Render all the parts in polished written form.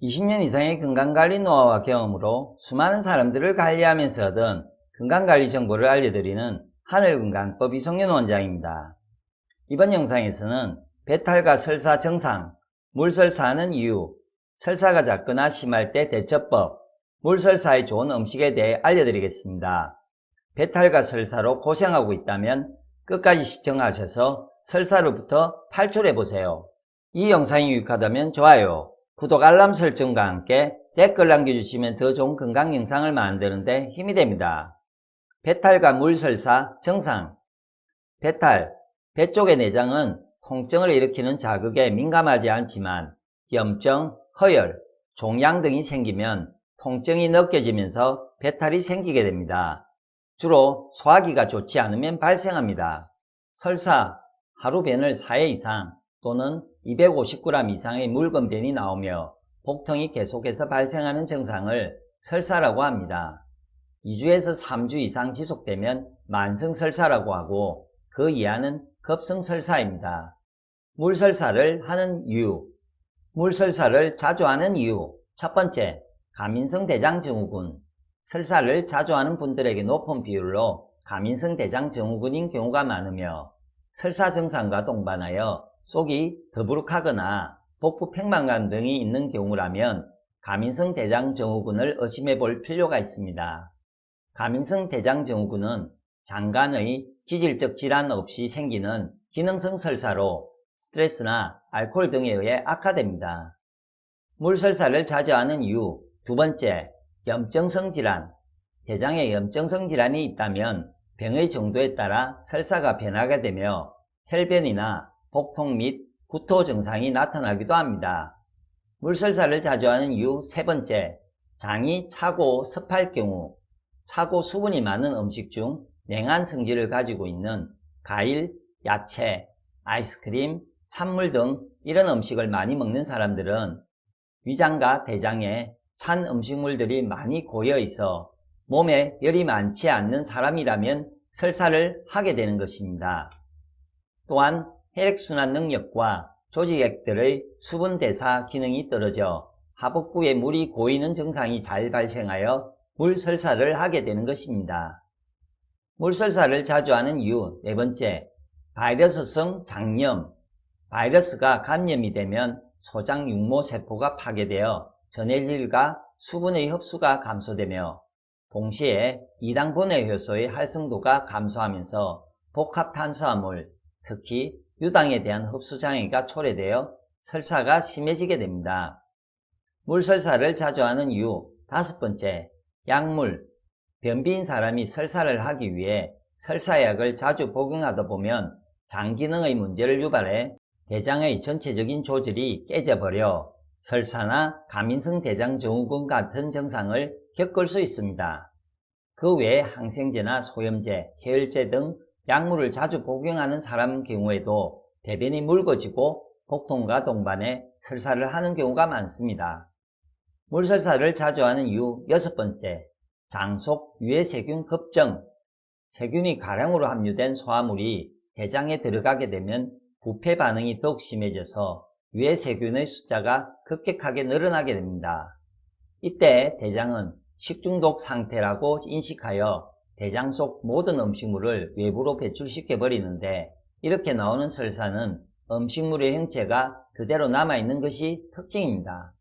20년 이상의 건강관리 노하우와 경험으로 수많은 사람들을 관리하면서 얻은 건강관리 정보를 알려드리는 하늘건강법 이성윤 원장입니다. 이번 영상에서는 배탈과 설사 증상, 물설사하는 이유, 설사가 잦거나 심할 때 대처법, 물설사에 좋은 음식에 대해 알려드리겠습니다. 배탈과 설사로 고생하고 있다면 끝까지 시청하셔서 설사로부터 탈출해보세요. 이 영상이 유익하다면 좋아요, 구독, 알람 설정과 함께 댓글 남겨주시면 더 좋은 건강 영상을 만드는데 힘이 됩니다. 배탈과 물설사 증상. 배탈, 배 쪽의 내장은 통증을 일으키는 자극에 민감하지 않지만 염증, 허열, 종양 등이 생기면 통증이 느껴지면서 배탈이 생기게 됩니다. 주로 소화기가 좋지 않으면 발생합니다. 설사, 하루 변을 4회 이상 또는 250g 이상의 묽은 변이 나오며 복통이 계속해서 발생하는 증상을 설사라고 합니다. 2주에서 3주 이상 지속되면 만성설사라고 하고 그 이하는 급성설사입니다. 물설사를 하는 이유. 물설사를 자주 하는 이유. 첫 번째, 가민성 대장증후군. 설사를 자주 하는 분들에게 높은 비율로 가민성 대장증후군인 경우가 많으며 설사 증상과 동반하여 속이 더부룩하거나 복부 팽만감 등이 있는 경우라면 가민성 대장증후군을 의심해 볼 필요가 있습니다. 가민성 대장증후군은 장관의 기질적 질환 없이 생기는 기능성 설사로 스트레스나 알코올 등에 의해 악화됩니다. 물설사를 자주 하는 이유. 두 번째, 염증성 질환. 대장에 염증성 질환이 있다면 병의 정도에 따라 설사가 변하게 되며 혈변이나 복통 및 구토 증상이 나타나기도 합니다. 물설사를 자주 하는 이유. 세 번째, 장이 차고 습할 경우. 차고 수분이 많은 음식 중 냉한 성질을 가지고 있는 과일, 야채, 아이스크림, 찬물 등 이런 음식을 많이 먹는 사람들은 위장과 대장에 찬 음식물들이 많이 고여 있어 몸에 열이 많지 않는 사람이라면 설사를 하게 되는 것입니다. 또한 혈액순환 능력과 조직액들의 수분 대사 기능이 떨어져 하복부에 물이 고이는 증상이 잘 발생하여 물설사를 하게 되는 것입니다. 물설사를 자주 하는 이유. 네 번째, 바이러스성 장염. 바이러스가 감염이 되면 소장 육모 세포가 파괴되어 전해질과 수분의 흡수가 감소되며 동시에 이당 분해 효소의 활성도가 감소하면서 복합 탄수화물, 특히 유당에 대한 흡수 장애가 초래되어 설사가 심해지게 됩니다. 물설사를 자주 하는 이유. 다섯 번째, 약물. 변비인 사람이 설사를 하기 위해 설사약을 자주 복용하다 보면 장 기능의 문제를 유발해 대장의 전체적인 조절이 깨져버려 설사나 가민성 대장증후군 같은 증상을 겪을 수 있습니다. 그 외에 항생제나 소염제, 해열제 등 약물을 자주 복용하는 사람 경우에도 대변이 묽어지고 복통과 동반해 설사를 하는 경우가 많습니다. 물설사를 자주 하는 이유. 여섯 번째, 장속 유해세균 급증. 세균이 가량으로 함유된 소화물이 대장에 들어가게 되면 부패 반응이 더욱 심해져서 유해세균의 숫자가 급격하게 늘어나게 됩니다. 이때 대장은 식중독 상태라고 인식하여 대장 속 모든 음식물을 외부로 배출시켜 버리는데 이렇게 나오는 설사는 음식물의 형체가 그대로 남아있는 것이 특징입니다.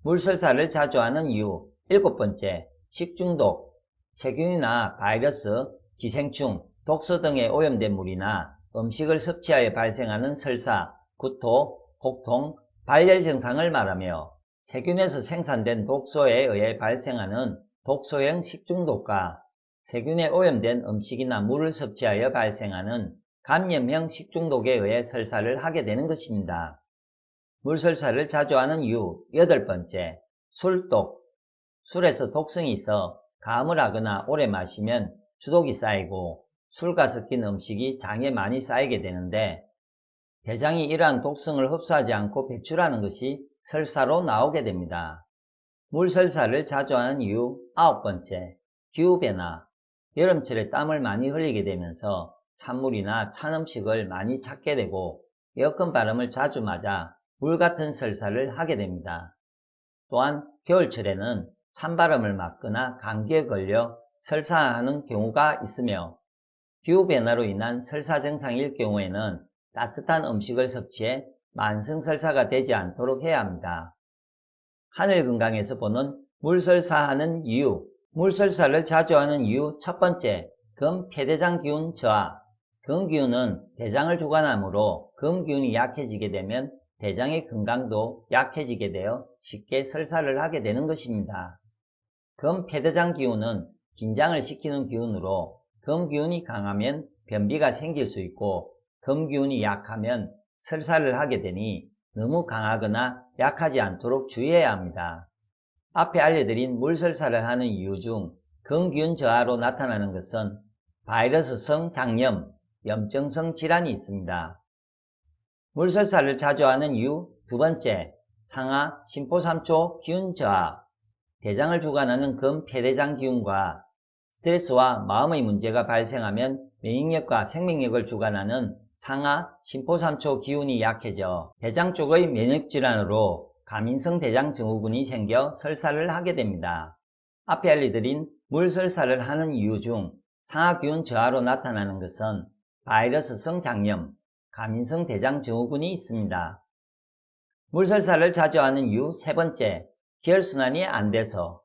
물설사를 자주 하는 이유. 일곱 번째, 식중독. 세균이나 바이러스, 기생충, 독소 등에 오염된 물이나 음식을 섭취하여 발생하는 설사, 구토, 복통, 발열 증상을 말하며 세균에서 생산된 독소에 의해 발생하는 독소형 식중독과 세균에 오염된 음식이나 물을 섭취하여 발생하는 감염형 식중독에 의해 설사를 하게 되는 것입니다. 물설사를 자주 하는 이유. 여덟 번째, 술독. 술에서 독성이 있어 가음을 하거나 오래 마시면 주독이 쌓이고 술과 섞인 음식이 장에 많이 쌓이게 되는데 대장이 이러한 독성을 흡수하지 않고 배출하는 것이 설사로 나오게 됩니다. 물설사를 자주 하는 이유. 아홉 번째, 기후변화. 여름철에 땀을 많이 흘리게 되면서 찬물이나 찬 음식을 많이 찾게 되고 에어컨 바람을 자주 맞아 물같은 설사를 하게 됩니다. 또한 겨울철에는 찬바람을 맞거나 감기에 걸려 설사하는 경우가 있으며 기후변화로 인한 설사 증상일 경우에는 따뜻한 음식을 섭취해 만성설사가 되지 않도록 해야 합니다. 하늘건강에서 보는 물설사하는 이유, 물설사를 자주 하는 이유 첫 번째, 금폐대장 기운 저하. 금기운은 대장을 주관하므로 금기운이 약해지게 되면 대장의 건강도 약해지게 되어 쉽게 설사를 하게 되는 것입니다. 금폐대장 기운은 긴장을 시키는 기운으로 금기운이 강하면 변비가 생길 수 있고 금기운이 약하면 설사를 하게 되니 너무 강하거나 약하지 않도록 주의해야 합니다. 앞에 알려드린 물설사를 하는 이유 중 금기운 저하로 나타나는 것은 바이러스성 장염, 염증성 질환이 있습니다. 물설사를 자주 하는 이유 두 번째, 상하 심포삼초 기운 저하. 대장을 주관하는 금폐대장 기운과 스트레스와 마음의 문제가 발생하면免疫力과 생명력을 주관하는 상하 심포삼초 기운이 약해져 대장 쪽의 면역질환으로 가민성 대장 증후군이 생겨 설사를 하게 됩니다. 앞에 알려드린 물설사를 하는 이유 중 상하 기운 저하로 나타나는 것은 바이러스성 장염, 가민성 대장 증후군이 있습니다. 물설사를 자주 하는 이유 세 번째, 기혈순환이 안 돼서.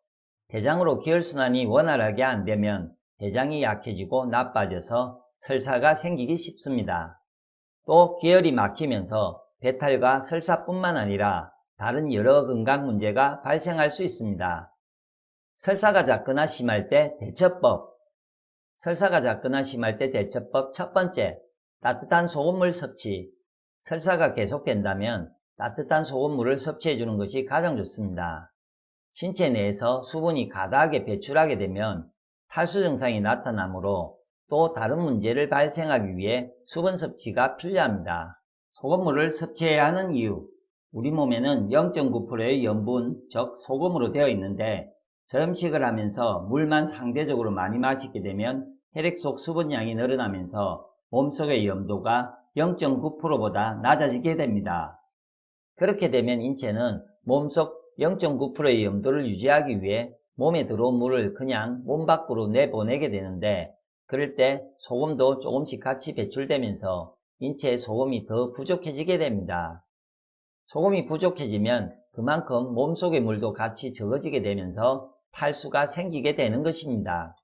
대장으로 기혈순환이 원활하게 안 되면 대장이 약해지고 나빠져서 설사가 생기기 쉽습니다. 또 기혈이 막히면서 배탈과 설사뿐만 아니라 다른 여러 건강 문제가 발생할 수 있습니다. 설사가 잦거나 심할 때 대처법. 설사가 잦거나 심할 때 대처법 첫 번째, 따뜻한 소금물 섭취. 설사가 계속된다면 따뜻한 소금물을 섭취해 주는 것이 가장 좋습니다. 신체 내에서 수분이 가다하게 배출하게 되면 탈수 증상이 나타나므로 또 다른 문제를 발생하기 위해 수분 섭취가 필요합니다. 소금물을 섭취해야 하는 이유, 우리 몸에는 0.9%의 염분, 즉 소금으로 되어 있는데 저염식을 하면서 물만 상대적으로 많이 마시게 되면 혈액 속 수분량이 늘어나면서 몸속의 염도가 0.9%보다 낮아지게 됩니다. 그렇게 되면 인체는 몸속 0.9%의 염도를 유지하기 위해 몸에 들어온 물을 그냥 몸 밖으로 내보내게 되는데 그럴 때 소금도 조금씩 같이 배출되면서 인체의 소금이 더 부족해지게 됩니다. 소금이 부족해지면 그만큼 몸속의 물도 같이 적어지게 되면서 탈수가 생기게 되는 것입니다.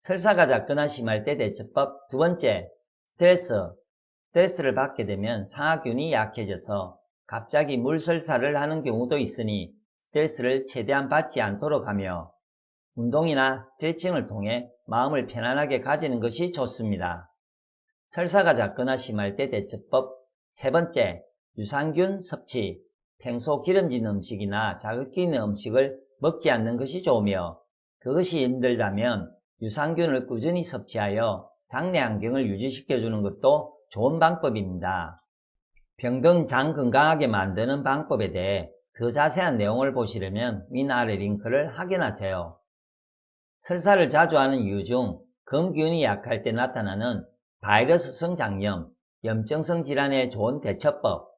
설사가 잦거나 심할 때 대처법 두 번째, 스트레스를 받게 되면 상하균이 약해져서 갑자기 물설사를 하는 경우도 있으니 스트레스를 최대한 받지 않도록 하며 운동이나 스트레칭을 통해 마음을 편안하게 가지는 것이 좋습니다. 설사가 잦거나 심할 때 대처법 세 번째, 유산균 섭취. 평소 기름진 음식이나 자극기 있는 음식을 먹지 않는 것이 좋으며 그것이 힘들다면 유산균을 꾸준히 섭취하여 장내 환경을 유지시켜주는 것도 좋은 방법입니다. 병든 장 건강하게 만드는 방법에 대해 더 자세한 내용을 보시려면 위 아래 링크를 확인하세요. 설사를 자주 하는 이유 중 금기운이 약할 때 나타나는 바이러스성 장염, 염증성 질환에 좋은 대처법.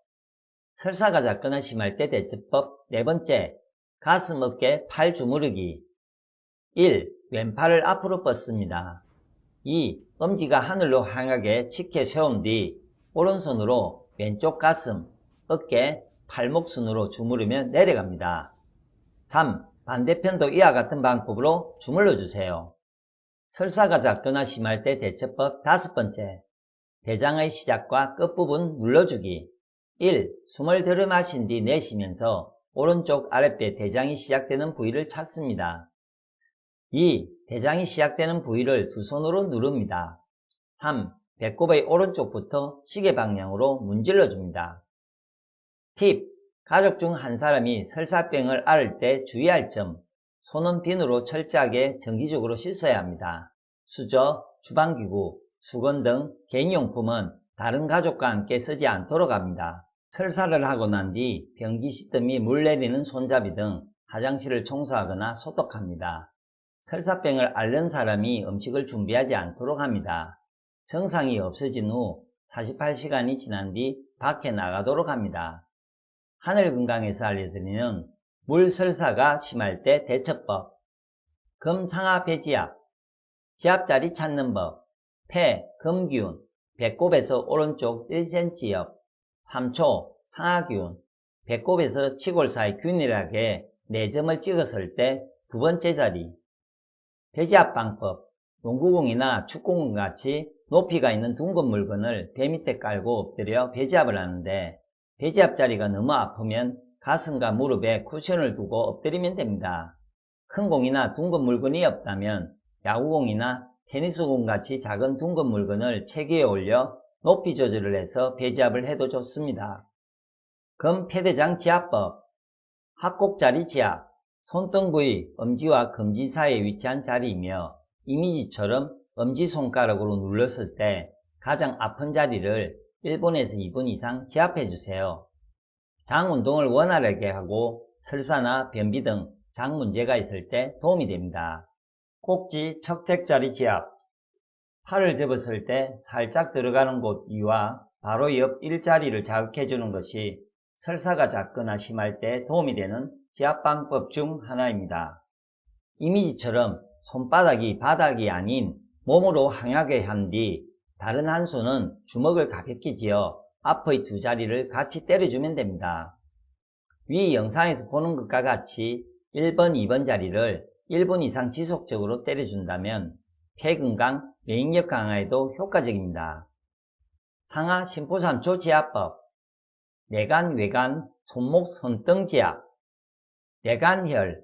설사가 잦거나 심할 때 대처법 네 번째, 가슴, 어깨, 팔 주무르기. 1. 왼팔을 앞으로 뻗습니다. 2. 엄지가 하늘로 향하게 치켜 세운 뒤 오른손으로 왼쪽 가슴, 어깨, 팔목 순으로 주무르며 내려갑니다. 3. 반대편도 이와 같은 방법으로 주물러 주세요. 설사가 잦거나 심할 때 대처법 다섯 번째, 대장의 시작과 끝부분 눌러주기. 1. 숨을 들여 마신 뒤 내쉬면서 오른쪽 아랫배 대장이 시작되는 부위를 찾습니다. 2. 대장이 시작되는 부위를 두 손으로 누릅니다. 3. 배꼽의 오른쪽부터 시계 방향으로 문질러 줍니다. 팁! 가족 중 한 사람이 설사병을 앓을 때 주의할 점. 손은 비누로 철저하게 정기적으로 씻어야 합니다. 수저, 주방기구, 수건 등 개인용품은 다른 가족과 함께 쓰지 않도록 합니다. 설사를 하고 난 뒤 변기 시트미 물 내리는 손잡이 등 화장실을 청소하거나 소독합니다. 설사병을 앓는 사람이 음식을 준비하지 않도록 합니다. 증상이 없어진 후 48시간이 지난 뒤 밖에 나가도록 합니다. 하늘건강에서 알려드리는 물설사가 심할 때 대처법, 금상하 배지압, 지압자리 찾는 법, 폐, 금기운, 배꼽에서 오른쪽 1cm 옆, 3초, 상하기운, 배꼽에서 치골 사이 균일하게 4점을 찍었을 때 두 번째 자리. 배지압 방법, 농구공이나 축구공 같이 높이가 있는 둥근 물건을 배 밑에 깔고 엎드려 배지압을 하는데, 배지압 자리가 너무 아프면 가슴과 무릎에 쿠션을 두고 엎드리면 됩니다. 큰 공이나 둥근 물건이 없다면 야구공이나 테니스공 같이 작은 둥근 물건을 체기에 올려 높이 조절을 해서 배지압을 해도 좋습니다. 금패대장 지압법, 합곡자리 지압, 손등 부위 엄지와 검지 사이에 위치한 자리이며 이미지처럼 엄지손가락으로 눌렀을 때 가장 아픈 자리를 1분에서 2분 이상 지압해주세요. 장 운동을 원활하게 하고 설사나 변비 등 장 문제가 있을 때 도움이 됩니다. 꼭지 척택자리 지압, 팔을 접었을 때 살짝 들어가는 곳 위와 바로 옆 일자리를 자극해주는 것이 설사가 작거나 심할 때 도움이 되는 지압 방법 중 하나입니다. 이미지처럼 손바닥이 바닥이 아닌 몸으로 향하게 한 뒤 다른 한 손은 주먹을 가볍게 쥐어 앞의 두 자리를 같이 때려주면 됩니다. 위 영상에서 보는 것과 같이 1번, 2번 자리를 1분 이상 지속적으로 때려준다면 폐 건강,免疫력 강화에도 효과적입니다. 상하 심포삼초 지압법, 내간, 외간, 손목, 손등 지압. 내간혈,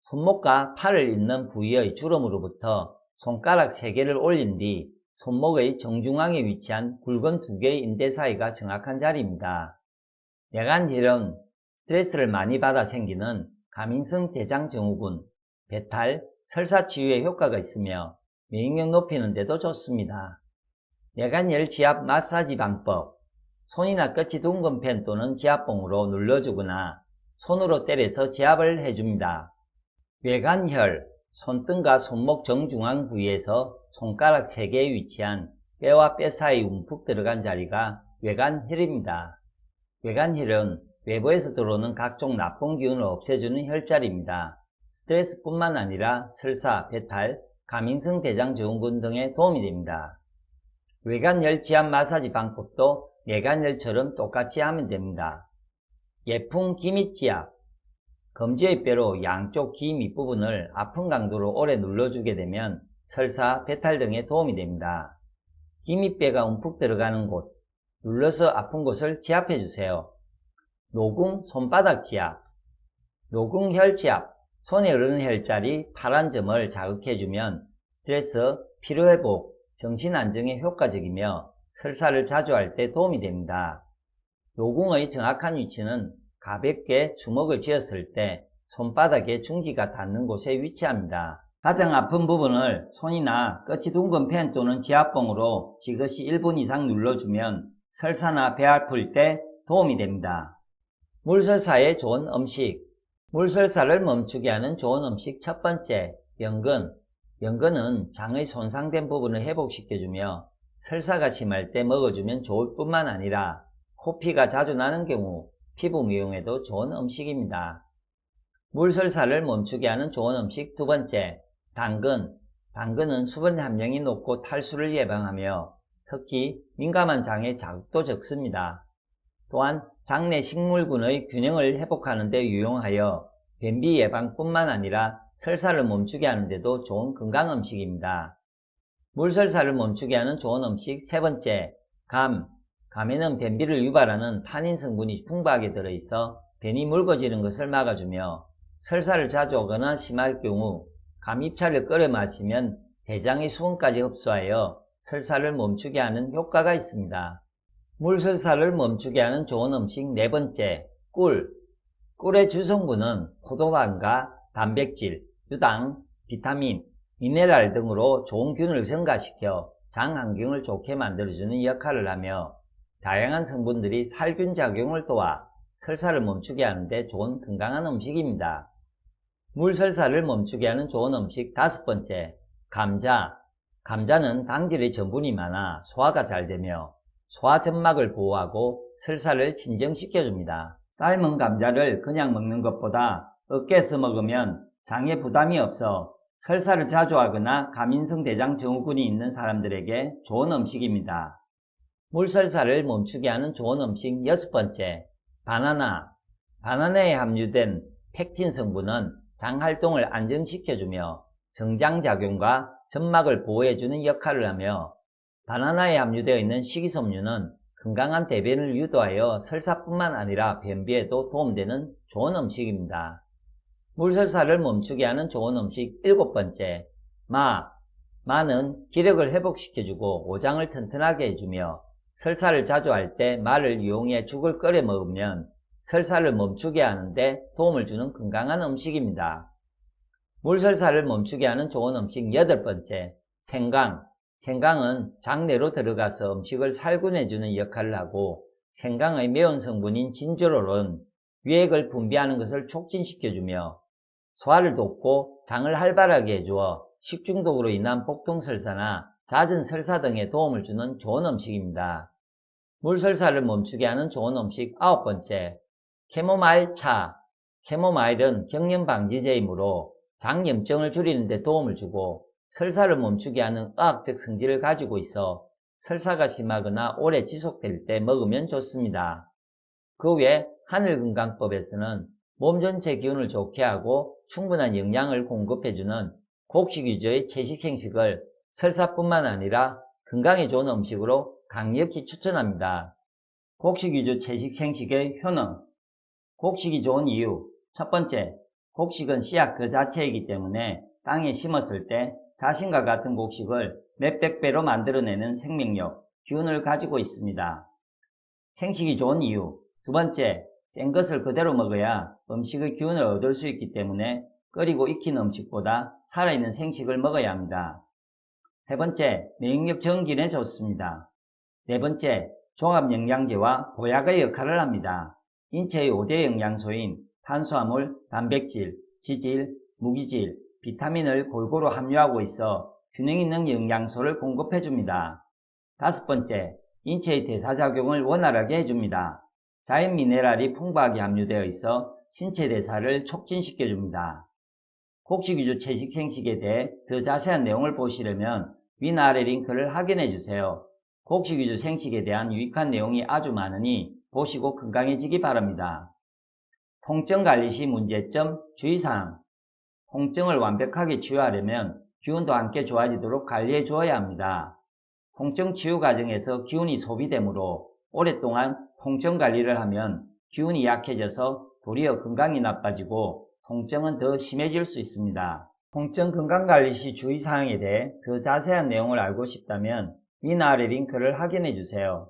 손목과 팔을 잇는 부위의 주름으로부터 손가락 3개를 올린 뒤 손목의 정중앙에 위치한 굵은 2개의 인대 사이가 정확한 자리입니다. 내간혈은 스트레스를 많이 받아 생기는 가민성 대장증후군, 배탈, 설사 치유에 효과가 있으며免疫력 높이는 데도 좋습니다. 내간혈 지압 마사지 방법, 손이나 끝이 둥근 펜 또는 지압봉으로 눌러주거나 손으로 때려서 지압을 해줍니다. 외간혈, 손등과 손목 정중앙 부위에서 손가락 3개에 위치한 뼈와 뼈 사이 움푹 들어간 자리가 외간혈입니다. 외간혈은 외부에서 들어오는 각종 나쁜 기운을 없애주는 혈자리입니다. 스트레스뿐만 아니라 설사, 배탈, 가민성 대장증후군 등에 도움이 됩니다. 외간혈 지압 마사지 방법도 내간혈처럼 똑같이 하면 됩니다. 예풍 기밑 지압, 검지의 뼈로 양쪽 기 밑부분을 아픈 강도로 오래 눌러주게 되면 설사, 배탈 등에 도움이 됩니다. 기밑뼈가 움푹 들어가는 곳, 눌러서 아픈 곳을 지압해주세요. 노궁 손바닥 지압, 노궁혈 지압, 손에 흐르는 혈자리 파란 점을 자극해주면 스트레스, 피로회복, 정신안정에 효과적이며 설사를 자주 할 때 도움이 됩니다. 노궁의 정확한 위치는 가볍게 주먹을 쥐었을 때 손바닥에 중지가 닿는 곳에 위치합니다. 가장 아픈 부분을 손이나 끝이 둥근 펜 또는 지압봉으로 지그시 1분 이상 눌러주면 설사나 배 아플 때 도움이 됩니다. 물설사에 좋은 음식, 물설사를 멈추게 하는 좋은 음식 첫 번째, 연근. 연근은 장의 손상된 부분을 회복시켜주며 설사가 심할 때 먹어주면 좋을 뿐만 아니라 코피가 자주 나는 경우 피부 미용에도 좋은 음식입니다. 물설사를 멈추게 하는 좋은 음식 두 번째, 당근. 당근은 수분 함량이 높고 탈수를 예방하며 특히 민감한 장에 자극도 적습니다. 또한 장내 식물군의 균형을 회복하는 데 유용하여 변비 예방뿐만 아니라 설사를 멈추게 하는 데도 좋은 건강 음식입니다. 물설사를 멈추게 하는 좋은 음식 세 번째, 감. 감에는 변비를 유발하는 타닌 성분이 풍부하게 들어있어 변이 묽어지는 것을 막아주며 설사를 자주 오거나 심할 경우 감잎차를 끓여 마시면 대장의 수분까지 흡수하여 설사를 멈추게 하는 효과가 있습니다. 물설사를 멈추게 하는 좋은 음식 네 번째, 꿀. 꿀의 주성분은 포도당과 단백질, 유당, 비타민, 미네랄 등으로 좋은 균을 증가시켜 장 환경을 좋게 만들어주는 역할을 하며 다양한 성분들이 살균 작용을 도와 설사를 멈추게 하는데 좋은 건강한 음식입니다. 물설사를 멈추게 하는 좋은 음식 다섯 번째, 감자. 감자는 당질의 전분이 많아 소화가 잘 되며 소화점막을 보호하고 설사를 진정시켜줍니다. 삶은 감자를 그냥 먹는 것보다 으깨서 먹으면 장에 부담이 없어 설사를 자주 하거나 가민성 대장 증후군이 있는 사람들에게 좋은 음식입니다. 물설사를 멈추게 하는 좋은 음식 6번째, 바나나. 바나나에 함유된 펙틴 성분은 장 활동을 안정시켜주며 정장작용과 점막을 보호해주는 역할을 하며, 바나나에 함유되어 있는 식이섬유는 건강한 대변을 유도하여 설사뿐만 아니라 변비에도 도움되는 좋은 음식입니다. 물설사를 멈추게 하는 좋은 음식 7번째, 마. 마는 기력을 회복시켜주고 오장을 튼튼하게 해주며, 설사를 자주 할 때 마를 이용해 죽을 끓여 먹으면 설사를 멈추게 하는데 도움을 주는 건강한 음식입니다. 물설사를 멈추게 하는 좋은 음식 8번째, 생강. 생강은 장내로 들어가서 음식을 살균해주는 역할을 하고, 생강의 매운 성분인 진저롤은 유액을 분비하는 것을 촉진시켜주며 소화를 돕고 장을 활발하게 해주어 식중독으로 인한 복통설사나 잦은 설사 등에 도움을 주는 좋은 음식입니다. 물설사를 멈추게 하는 좋은 음식 9번째, 캐모마일 차. 캐모마일은 경련방지제이므로 장염증을 줄이는 데 도움을 주고 설사를 멈추게 하는 의학적 성질을 가지고 있어 설사가 심하거나 오래 지속될 때 먹으면 좋습니다. 그 외 하늘건강법에서는 몸 전체 기운을 좋게 하고 충분한 영양을 공급해주는 곡식 위주의 채식 생식을 설사뿐만 아니라 건강에 좋은 음식으로 강력히 추천합니다. 곡식 위주 채식 생식의 효능. 곡식이 좋은 이유. 첫 번째, 곡식은 씨앗 그 자체이기 때문에 땅에 심었을 때 자신과 같은 곡식을 몇백 배로 만들어내는 생명력, 기운을 가지고 있습니다. 생식이 좋은 이유. 두 번째, 센 것을 그대로 먹어야 음식의 기운을 얻을 수 있기 때문에 끓이고 익힌 음식보다 살아있는 생식을 먹어야 합니다. 세 번째,免疫력 증진에 좋습니다. 네 번째, 종합영양제와 보약의 역할을 합니다. 인체의 5대 영양소인 탄수화물, 단백질, 지질, 무기질, 비타민을 골고루 함유하고 있어 균형 있는 영양소를 공급해줍니다. 다섯 번째, 인체의 대사작용을 원활하게 해줍니다. 자연 미네랄이 풍부하게 함유되어 있어 신체 대사를 촉진시켜줍니다. 곡식 위주 채식 생식에 대해 더 자세한 내용을 보시려면 위나 아래 링크를 확인해주세요. 곡식 위주 생식에 대한 유익한 내용이 아주 많으니 보시고 건강해지기 바랍니다. 통증 관리 시 문제점, 주의사항. 통증을 완벽하게 치유하려면 기운도 함께 좋아지도록 관리해 주어야 합니다. 통증 치유 과정에서 기운이 소비되므로 오랫동안 통증 관리를 하면 기운이 약해져서 도리어 건강이 나빠지고 통증은 더 심해질 수 있습니다. 통증 건강관리 시 주의사항에 대해 더 자세한 내용을 알고 싶다면 위나 아래 링크를 확인해 주세요.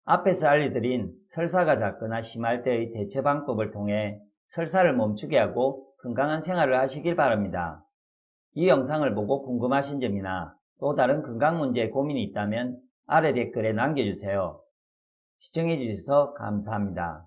앞에서 알려드린 설사가 잦거나 심할 때의 대처 방법을 통해 설사를 멈추게 하고 건강한 생활을 하시길 바랍니다. 이 영상을 보고 궁금하신 점이나 또 다른 건강 문제에 고민이 있다면 아래 댓글에 남겨주세요. 시청해주셔서 감사합니다.